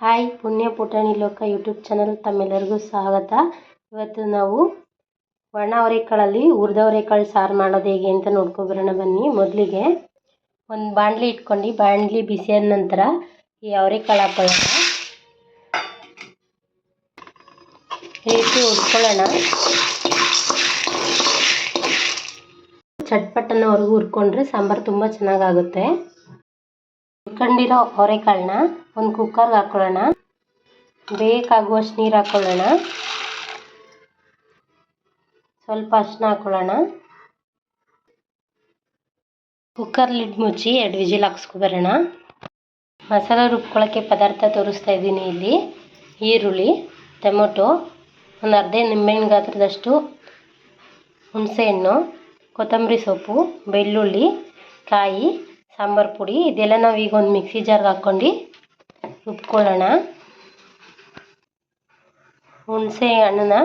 Hi ಪುಣ್ಯ ಪುಟಾಣಿ ಲೋಕ ಯೂಟ್ಯೂಬ್ ಚಾನಲ್ ತಮ್ಮೆಲ್ಲರಿಗೂ ಸ್ವಾಗತ. ಇವತ್ತು ನಾವು ಒಣ ಅವರೆಕಾಳಲ್ಲಿ ಹುರಿದ ಅವರೆಕಾಳು ಸಾರು ಮಾಡೋದು ಹೇಗೆ ಅಂತ ನೋಡ್ಕೊಬರೋಣ ಬನ್ನಿ. ಮೊದಲಿಗೆ ಒಂದು ಬಾಣಲಿ ಇಟ್ಕೊಂಡು ಬಾಣಲಿ ಬಿಸಿಯಾದ ನಂತರ ಈ ಅವರೆಕಾಳು ಹಾಕೊಳ್ಳೋಣ. ಈ ರೀತಿ ಹುರ್ಕೊಳ್ಳೋಣ. ಚಟ್ಪಟ್ಟನವರೆಗೂ ಹುರ್ಕೊಂಡ್ರೆ ಸಾಂಬಾರು ತುಂಬ ಚೆನ್ನಾಗಾಗುತ್ತೆ. ಹುರ್ಕೊಂಡಿರೋ ಅವರೆಕಾಳನ್ನ ಒಂದು ಕುಕ್ಕರ್ಗೆ ಹಾಕೊಳ್ಳೋಣ. ಬೇಕಾಗುವಷ್ಟು ನೀರು ಹಾಕೊಳ್ಳೋಣ. ಸ್ವಲ್ಪ ಅರಿಶಿನ ಹಾಕೊಳ್ಳೋಣ. ಕುಕ್ಕರ್ ಲಿಡ್ ಮುಚ್ಚಿ 2 ವಿಜಿಲ್ ಹಾಕ್ಸ್ಕೊಬರೋಣ. ಮಸಾಲೆ ರುಬ್ಕೊಳ್ಳೋಕ್ಕೆ ಪದಾರ್ಥ ತೋರಿಸ್ತಾ ಇದ್ದೀನಿ. ಇಲ್ಲಿ ಈರುಳ್ಳಿ, ಟೊಮೊಟೊ, ಒಂದು ಅರ್ಧ ನಿಂಬೆಹಣ್ಣು ಗಾತ್ರದಷ್ಟು ಹುಣಸೆಹಣ್ಣು, ಕೊತ್ತಂಬರಿ ಸೊಪ್ಪು, ಬೆಳ್ಳುಳ್ಳಿ, ಕಾಯಿ, ಸಾಂಬಾರು ಪುಡಿ ಇದೆಲ್ಲ ನಾವು ಈಗ ಒಂದು ಮಿಕ್ಸಿ ಜಾರ್ಗೆ ಹಾಕ್ಕೊಂಡು ರುಬ್ಕೊಳ್ಳೋಣ. ಹುಣಸೆ ಹಣ್ಣನ್ನ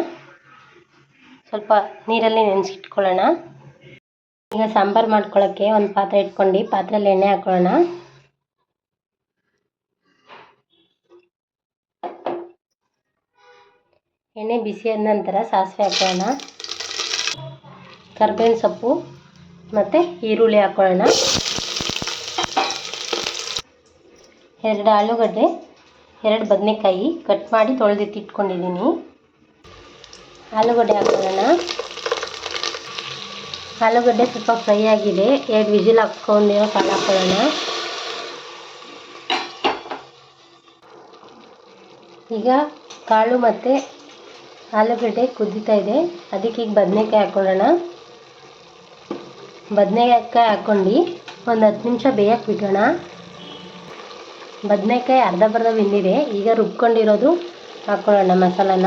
ಸ್ವಲ್ಪ ನೀರಲ್ಲಿ ನೆನೆಸಿಟ್ಕೊಳ್ಳೋಣ. ಈಗ ಸಾಂಬಾರು ಮಾಡ್ಕೊಳ್ಳೋಕ್ಕೆ ಒಂದು ಪಾತ್ರೆ ಇಟ್ಕೊಂಡು ಪಾತ್ರೆಯಲ್ಲಿ ಎಣ್ಣೆ ಹಾಕೊಳ್ಳೋಣ. ಎಣ್ಣೆ ಬಿಸಿಯಾದ ನಂತರ ಸಾಸಿವೆ ಹಾಕೊಳ್ಳೋಣ. ಕರಿಬೇವಿನ ಸೊಪ್ಪು ಮತ್ತು ಈರುಳ್ಳಿ ಹಾಕೊಳ್ಳೋಣ. 2 ಆಲೂಗಡ್ಡೆ, 2 ಬದನೆಕಾಯಿ ಕಟ್ ಮಾಡಿ ತೊಳೆದಿಟ್ಟಿಟ್ಕೊಂಡಿದ್ದೀನಿ. ಆಲೂಗಡ್ಡೆ ಹಾಕೊಳ್ಳೋಣ. ಆಲೂಗಡ್ಡೆ ಸ್ವಲ್ಪ ಫ್ರೈ ಆಗಿದೆ. 2 ವಿಜಿಲ್ ಹಾಕ್ಕೊಂಡಿರೋ ಕಾಳು ಹಾಕೊಳ್ಳೋಣ. ಈಗ ಕಾಳು ಮತ್ತು ಆಲೂಗಡ್ಡೆ ಕುದೀತಾ ಇದೆ. ಅದಕ್ಕೆ ಈಗ ಬದನೆಕಾಯಿ ಹಾಕೊಳ್ಳೋಣ. ಬದನೆಕಾಯಿ ಹಾಕ್ಕೊಂಡು ಒಂದು 10 ನಿಮಿಷ ಬೇಯಕ್ಕೆ ಬಿಡೋಣ. ಬದನೆಕಾಯಿ ಅರ್ಧ ಬೆಂದಿದೆ. ಈಗ ರುಬ್ಕೊಂಡಿರೋದು ಹಾಕೊಳ್ಳೋಣ ಮಸಾಲಾನ.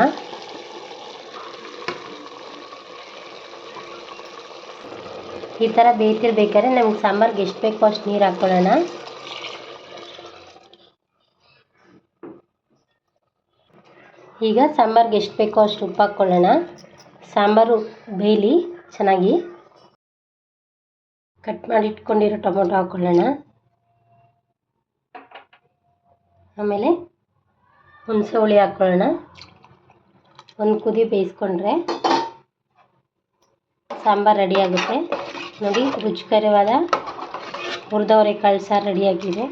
ಈ ಥರ ಬೇಯ್ತಿರ್ಬೇಕಾದ್ರೆ ನಮ್ಗೆ ಸಾಂಬಾರ್ಗೆ ಎಷ್ಟು ಬೇಕೋ ಅಷ್ಟು ನೀರು ಹಾಕ್ಕೊಳ್ಳೋಣ. ಈಗ ಸಾಂಬಾರ್ಗೆ ಎಷ್ಟು ಬೇಕೋ ಅಷ್ಟು ಉಪ್ಪು ಹಾಕ್ಕೊಳ್ಳೋಣ. ಸಾಂಬಾರು ಬೇಯಲಿ ಚೆನ್ನಾಗಿ. ಕಟ್ ಮಾಡಿ ಇಟ್ಕೊಂಡಿರೋ ಟೊಮೊಟೊ ಹಾಕ್ಕೊಳ್ಳೋಣ. ಆಮೇಲೆ ಹುಣಸೆ ಹುಳಿ ಹಾಕ್ಕೊಳ್ಳೋಣ. ಒಂದು ಕುದಿ ಬೇಯಿಸ್ಕೊಂಡ್ರೆ ಸಾಂಬಾರು ರೆಡಿಯಾಗುತ್ತೆ. ನೋಡಿ, ರುಚಿಕರವಾದ ಹುರಿದ ಅವರೆಕಾಳು ಸಾರು ರೆಡಿಯಾಗಿದೆ.